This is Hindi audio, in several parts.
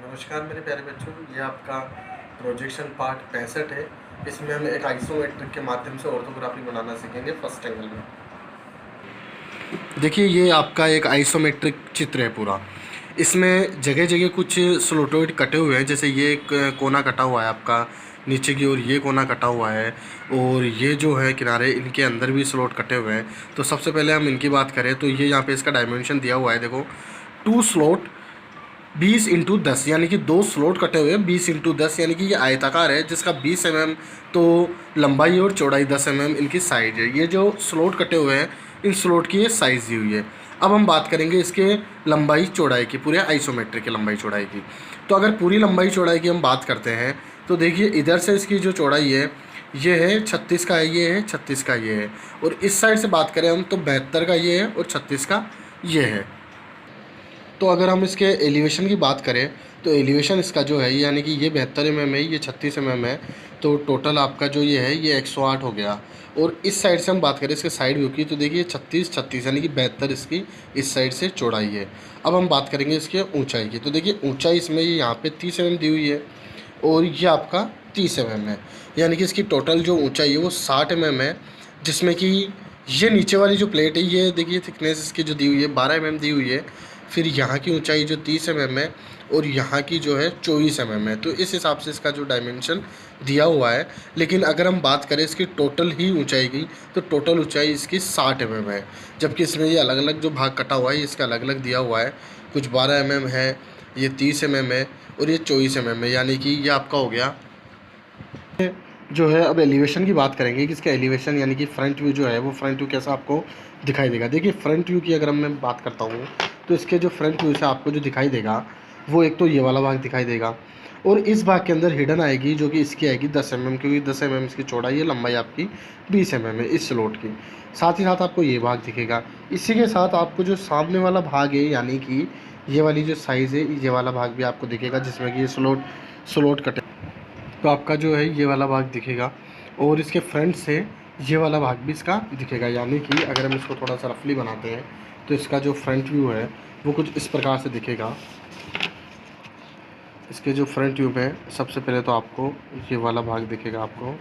नमस्कार मेरे प्यारे बच्चों, ये आपका प्रोजेक्शन पार्ट 65 है। इसमें हम एक आइसोमेट्रिक के माध्यम से ऑर्थोग्राफी बनाना सीखेंगे फर्स्ट एंगल में। देखिए, ये आपका एक आइसोमेट्रिक चित्र है पूरा। इसमें जगह जगह कुछ स्लोटोइड कटे हुए हैं, जैसे ये एक कोना कटा हुआ है आपका नीचे की ओर, ये कोना कटा हुआ है और ये जो है किनारे, इनके अंदर भी स्लोट कटे हुए हैं। तो सबसे पहले हम इनकी बात करें तो ये यहाँ पे इसका डायमेंशन दिया हुआ है, देखो 2 स्लोट 20x10, यानी कि 2 स्लोट कटे हुए हैं 20x10, यानी कि ये आयताकार है जिसका 20 mm तो लंबाई और चौड़ाई 10 mm इनकी साइज है। ये जो स्लोट कटे हुए हैं इन स्लोट की ये साइज़ दी हुई है। अब हम बात करेंगे इसके लंबाई चौड़ाई की, पूरे आइसोमेट्रिक की लंबाई चौड़ाई की। तो अगर पूरी लंबाई चौड़ाई की हम बात करते हैं तो देखिए, इधर से इसकी जो चौड़ाई है ये है 36 का है, ये है 36 का ये है, और इस साइड से बात करें हम तो 72 का ये है और 36 का ये है। तो अगर हम इसके एलिवेशन की बात करें तो एलिवेशन इसका जो है, यानी कि ये 72 mm है, ये 36 mm है, तो टोटल आपका जो ये है ये 108 हो गया। और इस साइड से हम बात करें इसके साइड व्यू की तो देखिए 36 यानी कि 72 इसकी इस साइड से चौड़ाई है। अब हम बात करेंगे इसके ऊंचाई की, तो देखिए ऊंचाई इसमें ये यहाँ पे 30 mm दी हुई है और ये आपका 30 mm है, यानी कि इसकी टोटल जो ऊँचाई है वो 60 mm है। जिसमें कि ये नीचे वाली जो प्लेट है ये देखिए थिकनेस इसकी जो दी हुई है 12 mm दी हुई है, फिर यहाँ की ऊंचाई जो 30 mm है और यहाँ की जो है 24 mm है। तो इस हिसाब से इसका जो डायमेंशन दिया हुआ है। लेकिन अगर हम बात करें इसकी टोटल ही ऊंचाई की तो टोटल ऊंचाई इसकी 60 mm है, जबकि इसमें ये अलग अलग जो भाग कटा हुआ है इसका अलग अलग दिया हुआ है। कुछ 12 mm है, ये 30 mm है और ये 24 mm है, यानी कि ये आपका हो गया जो है। अब एलिवेशन की बात करेंगे कि इसका एलिवेशन यानी कि फ्रंट व्यू जो है वो फ्रंट व्यू कैसा आपको दिखाई देगा। देखिए फ्रंट व्यू की अगर मैं बात करता हूँ तो इसके जो फ्रंट व्यू से आपको जो दिखाई देगा वो एक तो ये वाला भाग दिखाई देगा और इस भाग के अंदर हिडन आएगी जो कि इसकी आएगी 10 mm, क्योंकि 10 mm इसकी चौड़ाई है, लंबाई आपकी 20 mm है इस स्लोट की। साथ ही साथ आपको ये भाग दिखेगा। इसी के साथ आपको जो सामने वाला भाग है यानी कि ये वाली जो साइज़ है ये वाला भाग भी आपको दिखेगा, जिसमें कि ये स्लोट कटे, तो आपका जो है ये वाला भाग दिखेगा और इसके फ्रंट से ये वाला भाग भी इसका दिखेगा। यानी कि अगर हम इसको थोड़ा सा रफली बनाते हैं तो इसका जो फ्रंट व्यू है वो कुछ इस प्रकार से दिखेगा। इसके जो फ्रंट व्यू में सबसे पहले तो आपको ये वाला भाग दिखेगा, आपको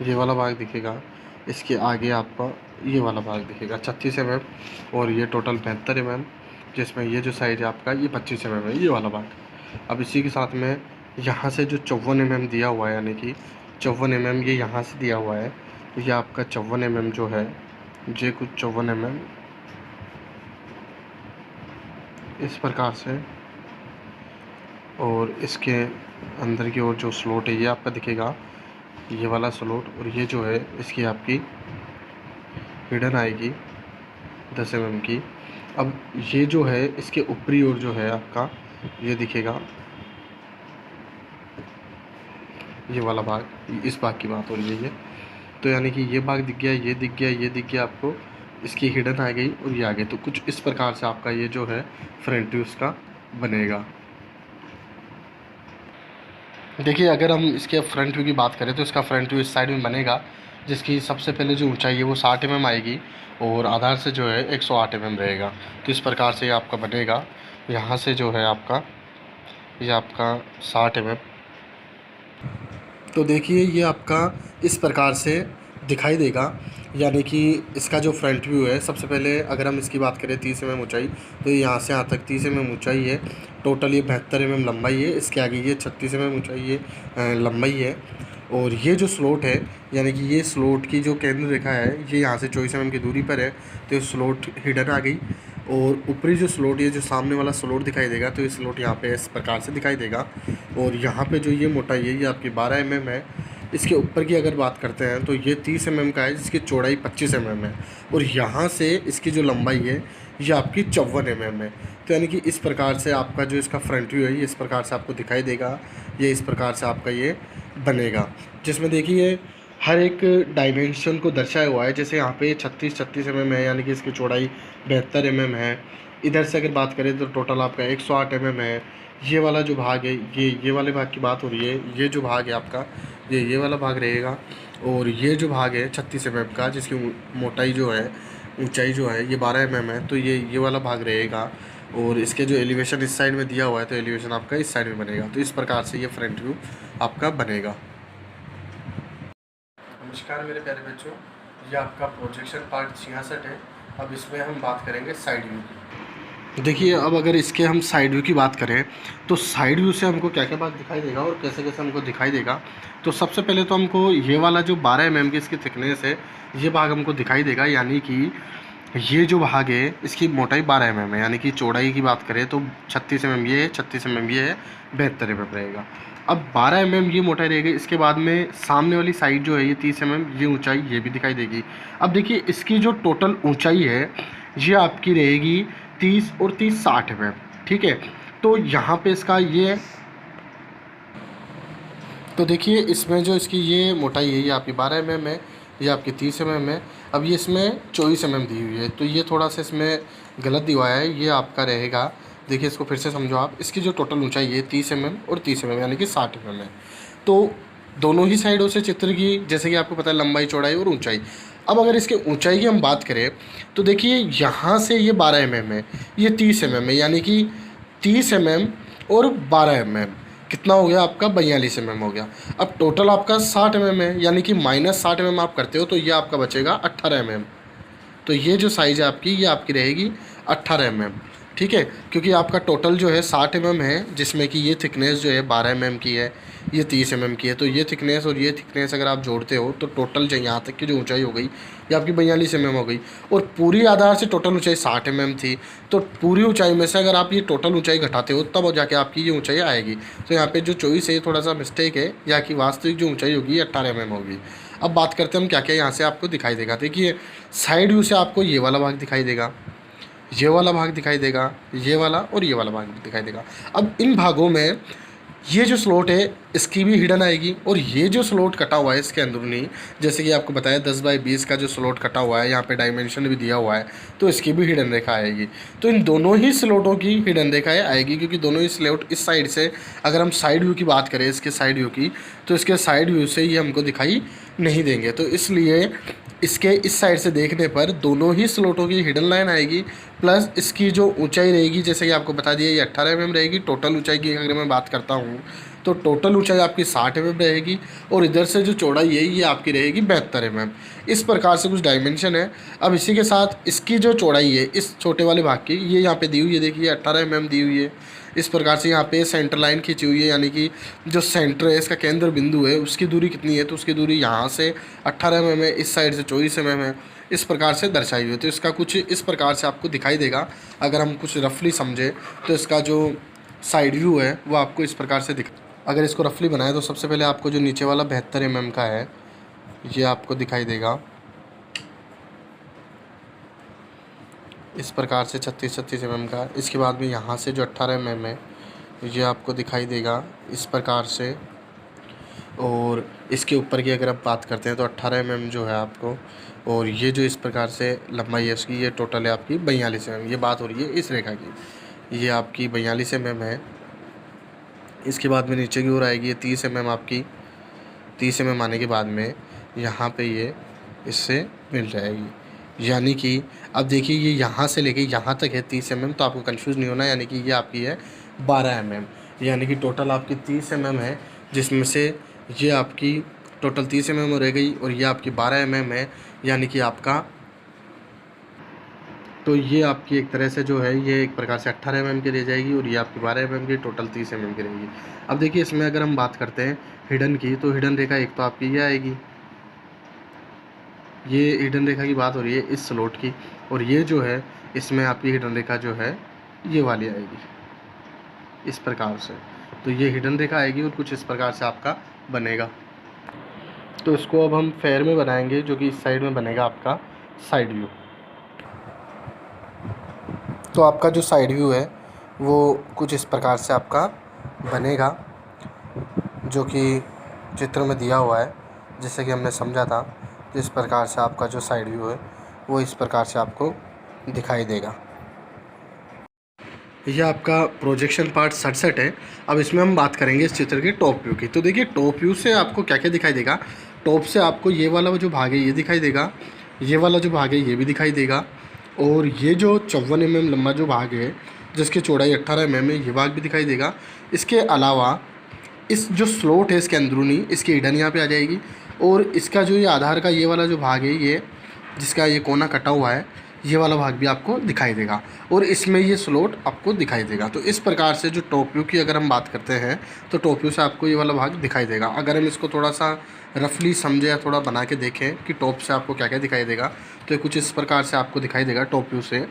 ये वाला भाग दिखेगा। इसके आगे आपका ये वाला भाग दिखेगा 36 mm और ये टोटल 72 mm, जिसमें ये जो साइज है आपका ये 25 mm है ये वाला भाग। अब इसी के साथ में यहाँ से जो 54 mm दिया हुआ है, यानी कि 54 mm ये यहाँ से दिया हुआ है, तो ये आपका 54 mm जो है ये कुछ 54 mm इस प्रकार से, और इसके अंदर की ओर जो स्लोट है ये आपका दिखेगा ये वाला स्लोट, और ये जो है इसकी आपकी हिडन आएगी 10 mm की। अब ये जो है इसके ऊपरी ओर जो है आपका ये दिखेगा ये वाला भाग, इस भाग की बात हो रही है ये। तो यानी कि ये भाग दिख गया, ये दिख गया, ये दिख गया, आपको इसकी हिडन आ गई और ये आ गई। तो कुछ इस प्रकार से आपका ये जो है फ्रंट व्यू इसका बनेगा। देखिए अगर हम इसके फ्रंट व्यू की बात करें तो इसका फ्रंट व्यू इस साइड में बनेगा, जिसकी सबसे पहले जो ऊंचाई है वो 60 mm आएगी और आधार से जो है 108 mm रहेगा। तो इस प्रकार से ये आपका बनेगा। यहाँ से जो है आपका ये आपका 60 mm, तो देखिए ये आपका इस प्रकार से दिखाई देगा। यानी कि इसका जो फ्रंट व्यू है, सबसे पहले अगर हम इसकी बात करें 30 mm ऊंचाई, तो ये यहाँ से यहाँ तक 30 mm ऊंचाई है, टोटल ये 72 mm लंबाई है। इसके आगे ये 36 mm ऊंचाई है, लंबाई है। और ये जो स्लोट है यानी कि ये स्लोट की जो केंद्र रेखा है ये यहाँ से 24 mm की दूरी पर है, तो ये स्लोट हिडन आ गई। और ऊपरी जो स्लोट, ये जो सामने वाला स्लोट दिखाई देगा, तो ये स्लोट यहाँ पे इस प्रकार से दिखाई देगा। और यहाँ पे जो ये मोटाई है ये आपकी 12 mm है। इसके ऊपर की अगर बात करते हैं तो ये 30 mm का है, जिसकी चौड़ाई 25 mm है। और यहाँ से इसकी जो लंबाई है ये आपकी 54 mm है। तो यानी कि इस प्रकार से आपका जो इसका फ्रंट व्यू है ये इस प्रकार से आपको दिखाई देगा, ये इस प्रकार से आपका ये बनेगा। जिसमें देखिए हर एक डायमेंशन को दर्शाया हुआ है। जैसे यहाँ पे 36 mm है, यानी कि इसकी चौड़ाई 72 mm है। इधर से अगर बात करें तो टोटल आपका 108 mm है। ये वाला जो भाग है ये वाले भाग की बात हो रही है। ये जो भाग है आपका ये वाला भाग रहेगा। और ये जो भाग है 36 mm का, जिसकी मोटाई जो है ऊंचाई जो है ये 12 mm है, तो ये वाला भाग रहेगा। और इसके जो एलिवेशन इस साइड में दिया हुआ है, तो एलिवेशन आपका इस साइड में बनेगा। तो इस प्रकार से ये फ्रंट व्यू आपका बनेगा। नमस्कार मेरे प्यारे बच्चों, ये आपका प्रोजेक्शन पार्ट 66 है। अब इसमें हम बात करेंगे साइड व्यू की। देखिए, अब अगर इसके हम साइड व्यू की बात करें तो साइड व्यू से हमको क्या क्या बात दिखाई देगा और कैसे कैसे हमको दिखाई देगा। तो सबसे पहले तो हमको ये वाला जो 12 mm की इसकी थिकनेस है, ये भाग हमको दिखाई देगा। यानी कि ये जो भाग है इसकी मोटाई 12 mm है, यानी कि चौड़ाई की बात करें तो 36 mm ये है, 36 mm ये है, 72 mm रहेगा। अब 12 mm ये मोटाई रहेगी। इसके बाद में सामने वाली साइड जो है ये 30 mm, ये ऊंचाई ये भी दिखाई देगी। अब देखिए, इसकी जो टोटल ऊंचाई है ये आपकी रहेगी 30 और 30 60 mm, ठीक है। तो यहाँ पे इसका ये, तो देखिए इसमें जो इसकी ये मोटाई है ये आपकी 12 mm है, ये आपकी 30 mm है। अब ये इसमें 24 mm दी हुई है, तो ये थोड़ा सा इसमें गलत दिया हुआ है। ये आपका रहेगा, देखिए इसको फिर से समझो आप, इसकी जो टोटल ऊंचाई है 30 mm और 30 mm यानी कि 60 mm है। तो दोनों ही साइडों से चित्र की, जैसे कि आपको पता है, लंबाई चौड़ाई और ऊंचाई। अब अगर इसके ऊंचाई की हम बात करें तो देखिए यहाँ से ये 12 mm है, ये 30 mm है, यानी कि 30 mm और 12 mm कितना हो गया आपका 42 mm हो गया। अब टोटल आपका 60 mm है, यानी कि -60 mm आप करते हो तो ये आपका बचेगा 18 mm। तो ये जो साइज़ है आपकी, ये आपकी रहेगी 18 mm, ठीक है। क्योंकि आपका टोटल जो है 60 mm है, जिसमें कि ये थिकनेस जो है 12 mm की है, ये 30 mm की है। तो ये थिकनेस और ये थिकनेस अगर आप जोड़ते हो तो टोटल जो यहाँ तक की जो ऊंचाई हो गई ये आपकी 42 mm हो गई। और पूरी आधार से टोटल ऊंचाई 60 mm थी, तो पूरी ऊंचाई में से अगर आप ये टोटल ऊंचाई घटाते हो तब जाके आपकी ये ऊंचाई आएगी। तो यहाँ पे जो चॉइस है ये थोड़ा सा मिस्टेक है, यहाँ की वास्तविक जो ऊंचाई होगी 18 mm होगी। अब बात करते हैं हम क्या क्या यहाँ से आपको दिखाई देगा। देखिए, साइड व्यू से आपको ये वाला भाग दिखाई देगा, ये वाला भाग दिखाई देगा, ये वाला और ये वाला भाग दिखाई देगा। अब इन भागों में ये जो स्लॉट है इसकी भी हिडन आएगी, और ये जो स्लॉट कटा हुआ है इसके अंदरूनी, जैसे कि आपको बताया 10/20 का जो स्लॉट कटा हुआ है, यहाँ पे डायमेंशन भी दिया हुआ है, तो इसकी भी हिडन रेखा आएगी। तो इन दोनों ही स्लॉटों की हिडन रेखाएं आएगी, क्योंकि दोनों ही स्लॉट इस साइड से, अगर हम साइड व्यू की बात करें इसके साइड व्यू की, तो इसके साइड व्यू से ये हमको दिखाई नहीं देंगे। तो इसलिए इसके इस साइड से देखने पर दोनों ही स्लॉटों की हिडन लाइन आएगी, प्लस इसकी जो ऊंचाई रहेगी, जैसे कि आपको बता दिया ये 18 mm रहेगी। टोटल ऊंचाई की अगर मैं बात करता हूँ तो टोटल ऊंचाई आपकी 60 mm रहेगी, और इधर से जो चौड़ाई है ये आपकी रहेगी 72 mm। इस प्रकार से कुछ डायमेंशन है। अब इसी के साथ इसकी जो चौड़ाई है इस छोटे वाले भाग की, ये यहाँ पे दी हुई है, देखिए 18 mm दी हुई है। इस प्रकार से यहाँ पे सेंटर लाइन खींची हुई है, यानी कि जो सेंटर है इसका केंद्र बिंदु है उसकी दूरी कितनी है, तो उसकी दूरी यहाँ से 18 mm है, इस साइड से 24 mm है। इस प्रकार से दर्शाई हुई है। तो इसका कुछ इस प्रकार से आपको दिखाई देगा। अगर हम कुछ रफली समझे तो इसका जो साइड व्यू है वो आपको इस प्रकार से अगर इसको रफली बनाए तो सबसे पहले आपको जो नीचे वाला 72 mm का है ये आपको दिखाई देगा इस प्रकार से 36 mm का। इसके बाद में यहाँ से जो 18 mm है ये आपको दिखाई देगा इस प्रकार से। और इसके ऊपर की अगर आप बात करते हैं तो 18 mm जो है आपको, और ये जो इस प्रकार से लंबाई है इसकी, ये टोटल है आपकी 42 mm। ये बात हो रही है इस रेखा की, ये आपकी 42 mm है। इसके बाद में नीचे की ओर आएगी ये 30 mm आपकी। 30 mm आने के बाद में यहाँ पे ये इससे मिल जाएगी। यानी कि अब देखिए ये यहाँ से लेके यहाँ तक है 30 mm, तो आपको कंफ्यूज नहीं होना। यानी कि ये आपकी है 12 mm, यानी कि टोटल आपकी 30 mm है, जिसमें से ये आपकी टोटल 30 mm रह गई, और ये आपकी 12 mm है, यानी कि आपका, तो ये आपकी एक तरह से जो है ये एक प्रकार से 18 mm की रह जाएगी, और ये आपकी 12 mm की, टोटल 30 mm की रहेगी। अब देखिए इसमें अगर हम बात करते हैं हिडन की, तो हिडन रेखा एक तो आपकी ये आएगी, ये हिडन रेखा की बात हो रही है इस स्लॉट की, और ये जो है इसमें आपकी हिडन रेखा जो है ये वाली आएगी इस प्रकार से। तो ये हिडन रेखा आएगी और कुछ इस प्रकार से आपका बनेगा। तो इसको अब हम फेयर में बनाएंगे, जो कि इस साइड में बनेगा आपका साइड व्यू। तो आपका जो साइड व्यू है वो कुछ इस प्रकार से आपका बनेगा, जो कि चित्र में दिया हुआ है, जैसे कि हमने समझा था। तो इस प्रकार से आपका जो साइड व्यू है वो इस प्रकार से आपको दिखाई देगा। ये आपका प्रोजेक्शन पार्ट 67 है। अब इसमें हम बात करेंगे इस चित्र के टॉप व्यू की। तो देखिए टॉप व्यू से आपको क्या क्या दिखाई देगा। टॉप से आपको ये वाला जो भाग है ये दिखाई देगा, ये वाला जो भाग है ये भी दिखाई देगा, और ये जो 54 mm लंबा जो भाग है जिसकी चौड़ाई 18 mm है, ये भाग भी दिखाई देगा। इसके अलावा इस जो स्लॉट है इसके अंदरूनी, इसकी हिडन यहाँ पे आ जाएगी। और इसका जो ये आधार का ये वाला जो भाग है, ये जिसका ये कोना कटा हुआ है, ये वाला भाग भी आपको दिखाई देगा। और इसमें ये स्लॉट आपको दिखाई देगा। तो इस प्रकार से जो टॉप व्यू की अगर हम बात करते हैं तो टॉप व्यू से आपको ये वाला भाग दिखाई देगा। अगर हम इसको थोड़ा सा रफली समझे या थोड़ा बना के देखें कि टॉप से आपको क्या क्या दिखाई देगा, तो ये कुछ इस प्रकार से आपको दिखाई देगा टॉप व्यू से।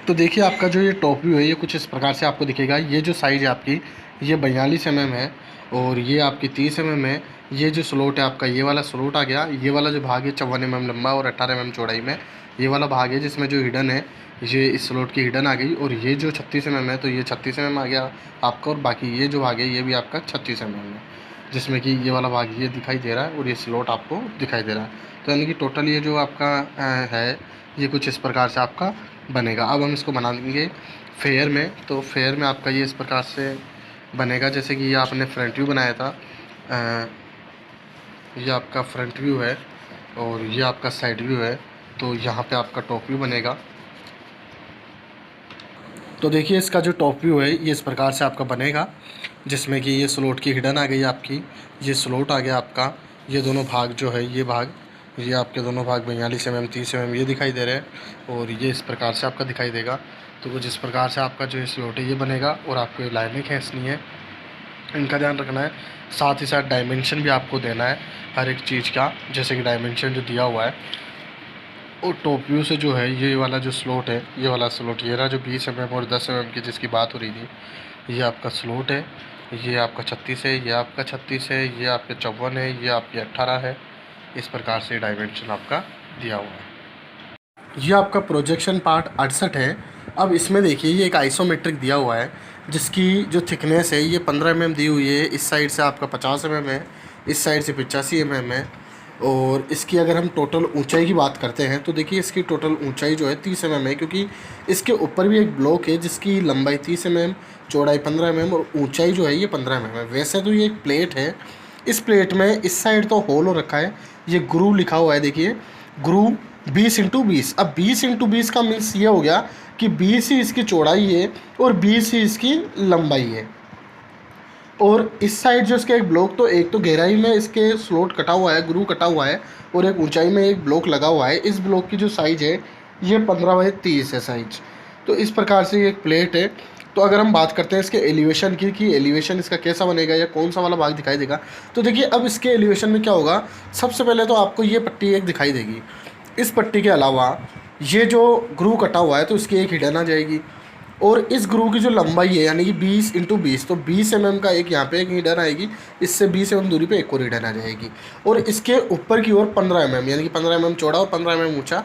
तो देखिए आपका जो ये टॉप व्यू है ये कुछ इस प्रकार से आपको दिखेगा। ये जो साइज़ है आपकी ये 42 mm है और ये आपकी 30 mm है। ये जो स्लॉट है आपका ये वाला स्लॉट आ गया। ये वाला जो भाग है 54 mm लंबा और 18 mm चौड़ाई में ये वाला भाग है, जिसमें जो हिडन है ये इस स्लॉट की हिडन आ गई। और ये जो 36 mm है तो ये 36 mm आ गया आपका। और बाकी ये जो भाग है ये भी आपका 36 mm है, जिसमें कि ये वाला भाग ये दिखाई दे रहा है और ये स्लॉट आपको दिखाई दे रहा है। तो यानी कि टोटल ये जो आपका है ये कुछ इस प्रकार से आपका बनेगा। अब हम इसको बना देंगे फेयर में। तो फेयर में आपका ये इस प्रकार से बनेगा, जैसे कि ये आपने फ्रंट व्यू बनाया था। ये आपका फ्रंट व्यू है और ये आपका साइड व्यू है। तो यहाँ पे आपका टॉप व्यू बनेगा। तो देखिए इसका जो टॉप व्यू है ये इस प्रकार से आपका बनेगा, जिसमें कि ये स्लॉट की हिडन आ गई आपकी, ये स्लॉट आ गया आपका। ये दोनों भाग जो है ये भाग, ये आपके दोनों भाग 42 mm 30 mm ये दिखाई दे रहे हैं और ये इस प्रकार से आपका दिखाई देगा। तो कुछ इस प्रकार से आपका जो स्लॉट है ये बनेगा। और आपको ये लाइनें खींचनी है, इनका ध्यान रखना है। साथ ही साथ डायमेंशन भी आपको देना है हर एक चीज़ का, जैसे कि डायमेंशन जो दिया हुआ है। और टॉप व्यू से जो है ये वाला जो स्लॉट है, ये वाला स्लॉट ये रहा जो 20 mm और 10 mm की जिसकी बात हो रही थी, ये आपका स्लॉट है। ये आपका 36 है, ये आपका 36 है, ये आपके 54 है, ये आपके 18 है। इस प्रकार से डायमेंशन आपका दिया हुआ है। ये आपका प्रोजेक्शन पार्ट 68 है। अब इसमें देखिए ये एक आइसोमेट्रिक दिया हुआ है, जिसकी जो थिकनेस है ये 15 mm दी हुई है। इस साइड से आपका 50 mm है, इस साइड से 85 mm है। और इसकी अगर हम टोटल ऊंचाई की बात करते हैं तो देखिए इसकी टोटल ऊंचाई जो है 30 mm है, क्योंकि इसके ऊपर भी एक ब्लॉक है जिसकी लंबाई 30 mm, चौड़ाई 15 mm और ऊंचाई जो है ये 15 mm है। वैसे तो ये एक प्लेट है। इस प्लेट में इस साइड तो होल हो रखा है, ये ग्रू लिखा हुआ है। देखिए ग्रू 20x20। अब 20x20 का मीन्स ये हो गया कि 20 ही इसकी चौड़ाई है और 20 ही इसकी लंबाई है। और इस साइड जो इसका एक ब्लॉक, तो एक तो गहराई में इसके स्लॉट कटा हुआ है, ग्रू कटा हुआ है, और एक ऊंचाई में एक ब्लॉक लगा हुआ है। इस ब्लॉक की जो साइज़ है ये 15/30 है साइज। तो इस प्रकार से ये एक प्लेट है। तो अगर हम बात करते हैं इसके एलिवेशन की कि एलिवेशन इसका कैसा बनेगा या कौन सा वाला भाग दिखाई देगा, तो देखिए अब इसके एलिवेशन में क्या होगा। सबसे पहले तो आपको ये पट्टी एक दिखाई देगी। इस पट्टी के अलावा ये जो ग्रू कटा हुआ है तो इसकी एक हिडन आ जाएगी। और इस ग्रू की जो लंबाई है यानी कि 20x20, तो 20 mm का एक यहाँ पे एक हिडन आएगी, इससे 20 mm दूरी पे एक और हिडन आ जाएगी। और इसके ऊपर की ओर 15 mm यानी कि 15 mm चौड़ा और 15 mm ऊंचा।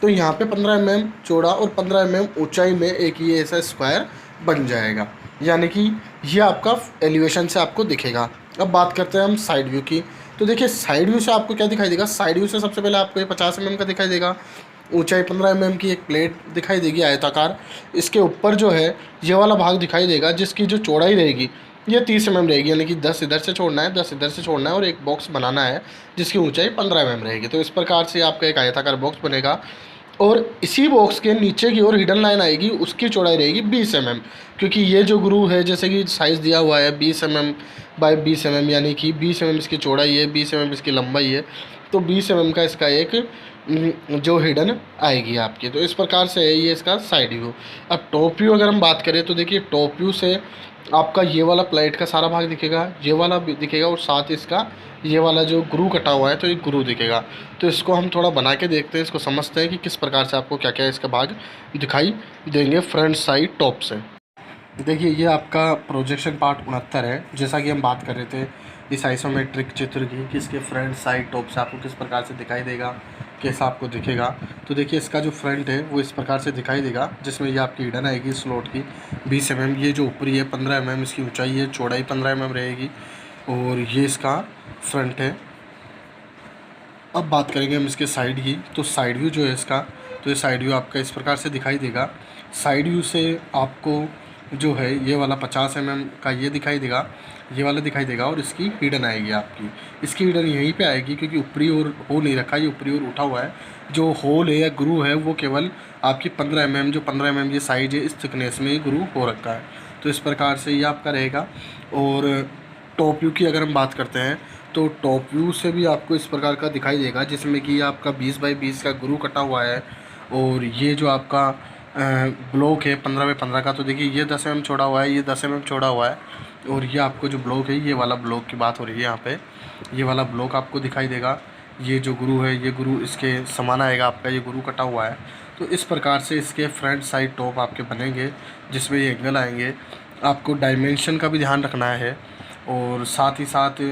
तो यहाँ पे 15 mm चौड़ा और 15 mm ऊंचाई में एक ये ऐसा स्क्वायर बन जाएगा, यानी कि ये आपका एलिवेशन से आपको दिखेगा। अब बात करते हैं हम साइड व्यू की। तो देखिए साइड व्यू से आपको क्या दिखाई देगा। साइड व्यू से सबसे पहले आपको ये 50 mm का दिखाई देगा, ऊंचाई 15 mm की एक प्लेट दिखाई देगी आयताकार। इसके ऊपर जो है ये वाला भाग दिखाई देगा, जिसकी जो चौड़ाई रहेगी ये 30 mm रहेगी, यानी कि 10 इधर से छोड़ना है, 10 इधर से छोड़ना है और एक बॉक्स बनाना है जिसकी ऊंचाई 15 mm रहेगी। तो इस प्रकार से आपका एक आयताकार बॉक्स बनेगा। और इसी बॉक्स के नीचे की ओर हिडन लाइन आएगी, उसकी चौड़ाई रहेगी 20 mm, क्योंकि ये जो ग्रू है जैसे कि साइज़ दिया हुआ है 20 mm बाय 20 mm, यानी कि 20 mm इसकी चौड़ाई है, 20 mm इसकी लंबाई है। तो 20 mm का इसका एक जो हिडन आएगी आपकी। तो इस प्रकार से है ये इसका साइड व्यू। अब टॉप व्यू अगर हम बात करें तो देखिए टॉप व्यू से आपका ये वाला प्लेट का सारा भाग दिखेगा, ये वाला भी दिखेगा और साथ ही इसका ये वाला जो ग्रू कटा हुआ है तो ये ग्रू दिखेगा। तो इसको हम थोड़ा बना के देखते हैं, इसको समझते हैं कि किस प्रकार से आपको क्या क्या इसका भाग दिखाई देंगे फ्रंट साइड टॉप से। देखिए ये आपका प्रोजेक्शन पार्ट 69 है। जैसा कि हम बात कर रहे थे इस आइसोमेट्रिक चित्र की कि इसके फ्रंट साइड टॉप से आपको किस प्रकार से दिखाई देगा, कैसा आपको दिखेगा। तो देखिए इसका जो फ्रंट है वो इस प्रकार से दिखाई देगा, जिसमें ये आपकी हिडन आएगी स्लॉट की 20 mm। ये जो ऊपरी है 15 mm इसकी ऊंचाई है, चौड़ाई 15 mm रहेगी और ये इसका फ्रंट है। अब बात करेंगे हम इसके साइड की। तो साइड व्यू जो है इसका, तो ये साइड व्यू आपका इस प्रकार से दिखाई देगा। साइड व्यू से आपको जो है ये वाला 50 mm का ये दिखाई देगा, ये वाला दिखाई देगा, और इसकी हिडन आएगी आपकी। इसकी हिडन यहीं पे आएगी क्योंकि ऊपरी ओर होल नहीं रखा, ये ऊपरी ओर उठा हुआ है। जो होल है या ग्रू है वो केवल आपकी 15 mm, जो 15 mm ये साइज है, इस थिकनेस में ये ग्रू हो रखा है। तो इस प्रकार से ये आपका रहेगा। और टॉप व्यू की अगर हम बात करते हैं तो टॉप व्यू से भी आपको इस प्रकार का दिखाई देगा, जिसमें कि आपका 20x20 का ग्रू कटा हुआ है। और ये जो आपका ब्लॉक है 15x15 का, तो देखिए ये 10 mm छोड़ा हुआ है, ये 10 mm छोड़ा हुआ है। और ये आपको जो ब्लॉक है, ये वाला ब्लॉक की बात हो रही है यहाँ पे, ये वाला ब्लॉक आपको दिखाई देगा। ये जो गुरु है, ये गुरु इसके समान आएगा आपका, ये गुरु कटा हुआ है। तो इस प्रकार से इसके फ्रंट साइड टॉप आपके बनेंगे, जिसमें ये एंगल आएंगे। आपको डायमेंशन का भी ध्यान रखना है, और साथ ही साथ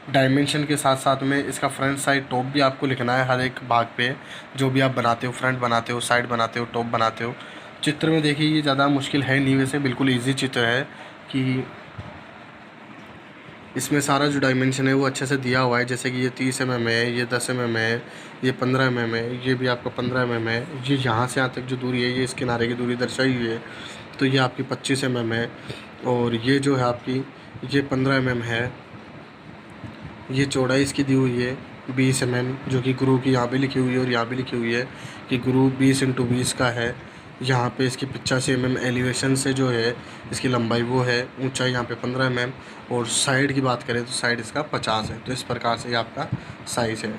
डायमेंशन के साथ साथ में इसका फ्रंट साइड टॉप भी आपको लिखना है हर एक भाग पे, जो भी आप बनाते हो, फ्रंट बनाते हो, साइड बनाते हो, टॉप बनाते हो। चित्र में देखिए ये ज़्यादा मुश्किल है नहीं, वैसे बिल्कुल ईजी चित्र है कि इसमें सारा जो डायमेंशन है वो अच्छे से दिया हुआ है। जैसे कि ये 30 mm है, ये 10 mm है, ये 15 mm है, ये भी आपका 15 mm है। ये यहाँ से यहाँ तक जो दूरी है, ये इस किनारे की दूरी दर्शाई हुई है, तो ये आपकी 25 mm है। और ये जो है आपकी, ये 15 mm है। ये चौड़ाई इसकी दी हुई है 20 mm, जो कि गुरु की यहाँ पे लिखी हुई है, और यहाँ भी लिखी हुई है कि गुरु 20x20 का है। यहाँ पे इसकी 85 mm एलिवेशन से जो है इसकी लंबाई वो है। ऊंचाई यहाँ पे 15 mm, और साइड की बात करें तो साइड इसका 50 है। तो इस प्रकार से ये आपका साइज़ है।